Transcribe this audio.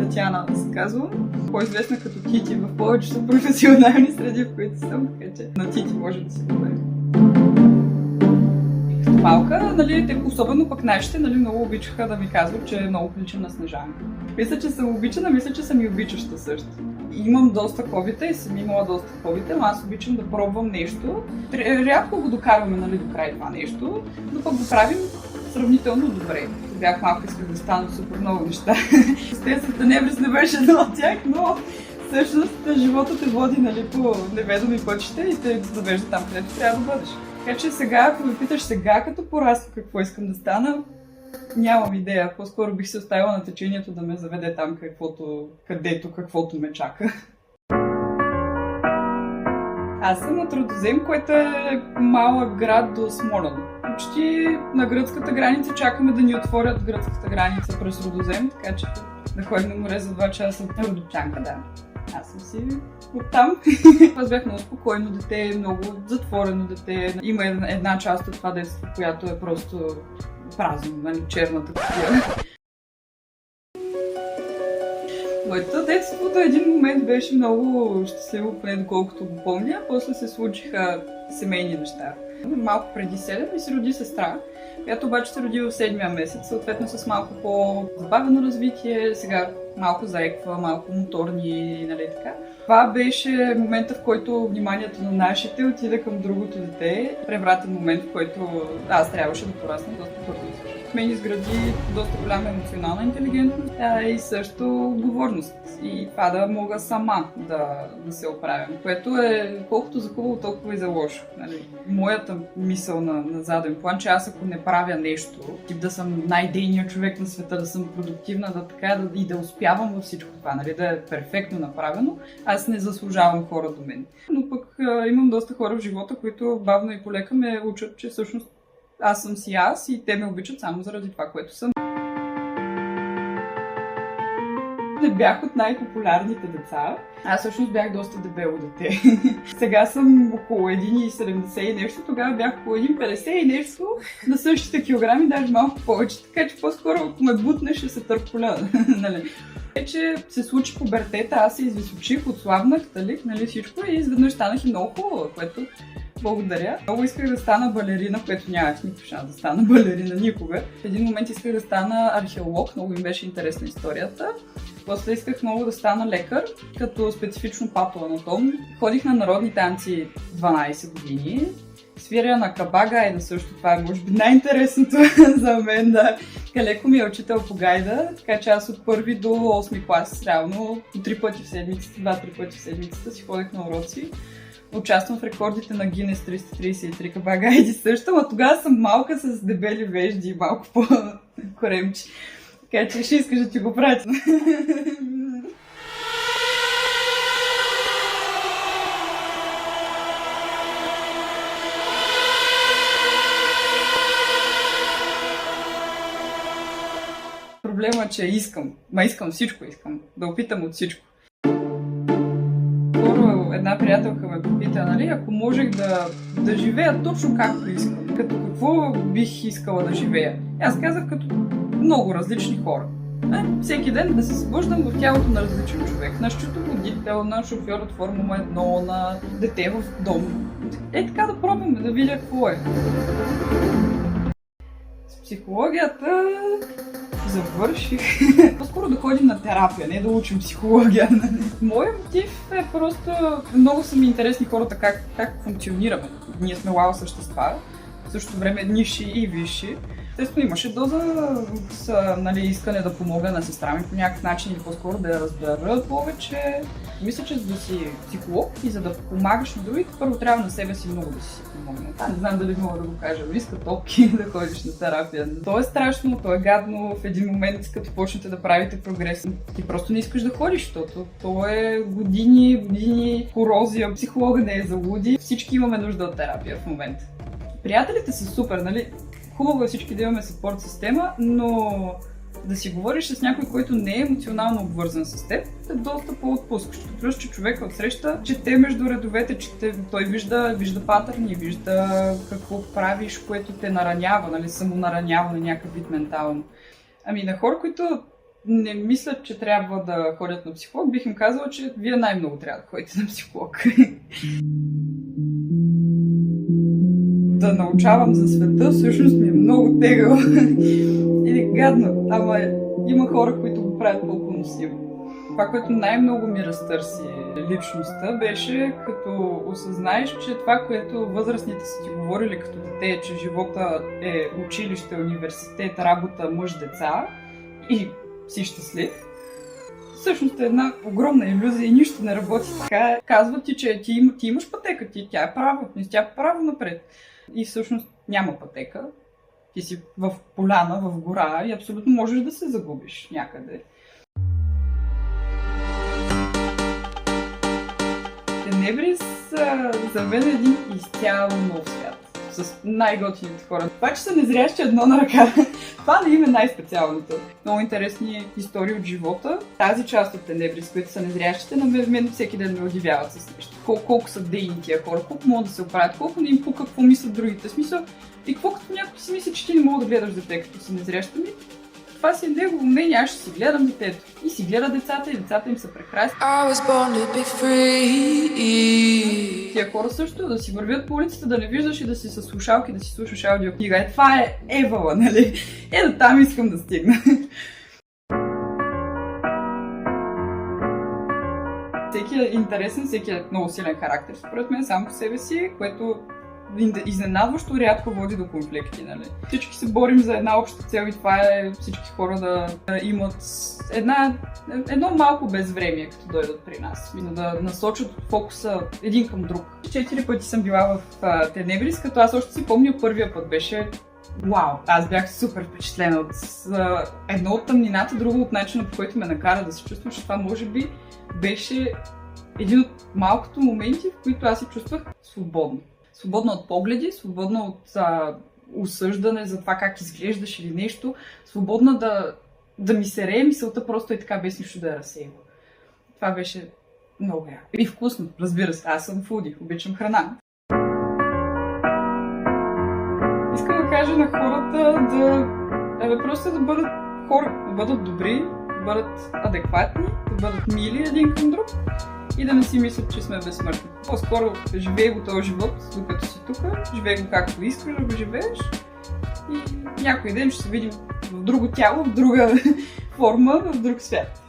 Татяна се казва, по-известна като Тити в повечето професионални среди, в които съм, така че на Тити може да се говори. Като малка, нали, те, особено пък нашите, нали, много обичаха да ми казват, че е много приличам на Снежанка. Мисля, че съм обичана, мисля, че съм и обичаща също. Имам доста хобита и съм имала доста хобита, но аз обичам да пробвам нещо. Рядко го докарваме, нали, до край това нещо, но пък го правим сравнително добре. Бях малко, исках да стана супер много неща. Естествено, Неврис не беше едно от тях, но всъщност живота те води, нали, по неведоми пътища и те завежда там, където трябва да бъдеш. Така че сега, ако ме питаш сега, като порасна какво искам да стана, нямам идея. По-скоро бих се оставила на течението да ме заведе там каквото ме чака. Аз съм от Рудозем, което е малък град до Смолян. Почти на гръцката граница чакаме да ни отворят гръцката граница през Рудозем, така че да ходим на море за 2 часа. Родопчанка, да. Аз съм си оттам. Аз бях много спокойно дете, много затворено дете. Има една част от това детство, която е просто празно, нали, черната кутия. Моето детство до един момент беше много щастливо, поне доколкото го помня. После се случиха семейни неща. Малко преди 7 ми се роди сестра, която обаче се роди в 7-я месец, съответно с малко по-забавено развитие, сега малко заеква, малко моторни, нали така. Това беше момента, в който вниманието на нашите отиде към другото дете. Превратен момент, в който аз трябваше да порасна доста бързо. Мен изгради доста голяма емоционална интелигентност и също отговорност. И това да мога сама да се оправям, което е колкото за хубаво, толкова и за лошо. Нали? Моята мисъл на заден план, че аз ако не правя нещо, тип да съм най-дейният човек на света, да съм продуктивна, и да успявам във всичко това, нали? Да е перфектно направено, аз не заслужавам хора до мен. Но пък имам доста хора в живота, които бавно и полека ме учат, че всъщност аз съм си аз и те ме обичат само заради това, което съм. Не бях от най-популярните деца. Аз всъщност бях доста дебело дете. Сега съм около 1,70 и нещо, тогава бях около 1,50 и нещо, на същите килограми, даже малко повече. Така че по-скоро, ако ме бутнеш, ще се търполя. Нали? Вече се случи пубертета, аз се извисочих, отслабнах, нали всичко и изведнъж станах и много хубава, което благодаря. Много исках да стана балерина, което нямах никакъв шанс да стана балерина никога. В един момент исках да стана археолог, много им беше интересна историята. После исках много да стана лекар, като специфично патоанатом. Ходих на народни танци 12 години. Свиря на кабага, също това е може би най-интересното за мен, да. Леко ми е учител по гайда, така че аз от първи до 8 клас, реално по 3 пъти в седмицата, 2-3 пъти в седмицата си ходех на уроци. Участвам в рекордите на Гинес 333 кабагайди също, но тогава съм малка с дебели вежди и малко по-коремчи. Така че ще искаш да ти го пратя. Проблема е, че искам всичко, искам да опитам от всичко. Една приятелка ме попита, нали, ако можех да живея точно както искам, като какво бих искала да живея. Аз казах като много различни хора. Всеки ден да се събуждам в тялото на различен човек. На счетоводител, на шофьор от Формула 1, на дете в дом. Така да пробваме да видя какво е. С психологията завърших. По-скоро да ходим на терапия, не да учим психология. Моят мотив е просто много са ми интересни хората как функционираме. Ние сме лао същества, в същото време нисши и висши. Естествено имаше доза нали, искане да помогна на сестра ми по някакъв начин или по-скоро да я разбера повече. Мисля, че за да си психолог и за да помагаш на другите, първо трябва на себе си много да си помогна. Не знам дали мога да го кажа, но иска топки да ходиш на терапия. То е страшно, то е гадно. В един момент, като почнете да правите прогрес, ти просто не искаш да ходиш, защото то е години корозия. Психолога не е за луди. Всички имаме нужда от терапия в момента. Приятелите са супер, нали? Хубаво е всички да имаме съпорт система, но да си говориш с някой, който не е емоционално обвързан с теб, е доста по-отпускащо. Плюс, че човека отсреща чете между редовете, той вижда патърни, вижда какво правиш, което те наранява, нали, самонаранява на някакъв вид ментално. Ами на хора, които не мислят, че трябва да ходят на психолог, бих им казала, че вие най-много трябва да ходите на психолог. Да научавам за света всъщност ми е много тегаво. Или гадно, ама има хора, които го правят по-поносимо. Това, което най-много ми разтърси личността, беше като осъзнаеш, че това, което възрастните са ти говорили като дете, че живота е училище, университет, работа, мъж, деца и си щастлив, всъщност е една огромна илюзия и нищо не работи така. Казват ти, че ти имаш пътека, тя е права, тя е право напред. И всъщност няма пътека. Ти си в поляна, в гора и абсолютно можеш да се загубиш някъде. Тенебрис за мен е един изцяло нов свят. С най-готините хора. Това, че са незрящи едно на ръка, това не им е най-специалното. Много интересни истории от живота. Тази част от Тенебрис, които са незрящите, на мен всеки ден ме удивяват с нещо. Колко са дейни тия хора, колко могат да се оправят, колко не им пука какво мислят другите. Смисъл, и какво като някой си мисли, че ти не мога да гледаш дете, като си незряща ми. Това си е негово мнение, аз ще си гледам детето. И си гледа децата и децата им са прекрасни. Тия хора също да си вървят по улицата, да не виждаш и да си с слушалки, да си слушаш аудиокнига. Това е евала, нали? До там искам да стигна. Всеки е интересен, всеки е много силен характер, според мен, сам по себе си, което изненадващо рядко води до конфликти, нали? Всички се борим за една обща цел и това е всички хора да имат едно малко безвремие, като дойдат при нас. Да насочат фокуса един към друг. 4 пъти съм била в Тенебрис, като аз още си помня първия път беше вау! Аз бях супер впечатлена от едно от тъмнината, друго от начина, по който ме накара да се чувствам, че това може би беше един от малкото моменти, в които аз се чувствах свободно. Свободна от погледи, свободна от осъждане за това как изглеждаш или нещо, свободна да ми се рее мисълта просто е така, без нищо да я разсейва. Това беше много яко. И вкусно, разбира се, аз съм фуди, обичам храна. Искам да кажа на хората просто да бъдат хора, да бъдат добри, да бъдат адекватни, да бъдат мили един към друг и да не си мислят, че сме безсмъртни. По-скоро живей го този живот, докато си тук, живей го както искаш да го живееш и някой ден ще се видим в друго тяло, в друга форма, в друг свят.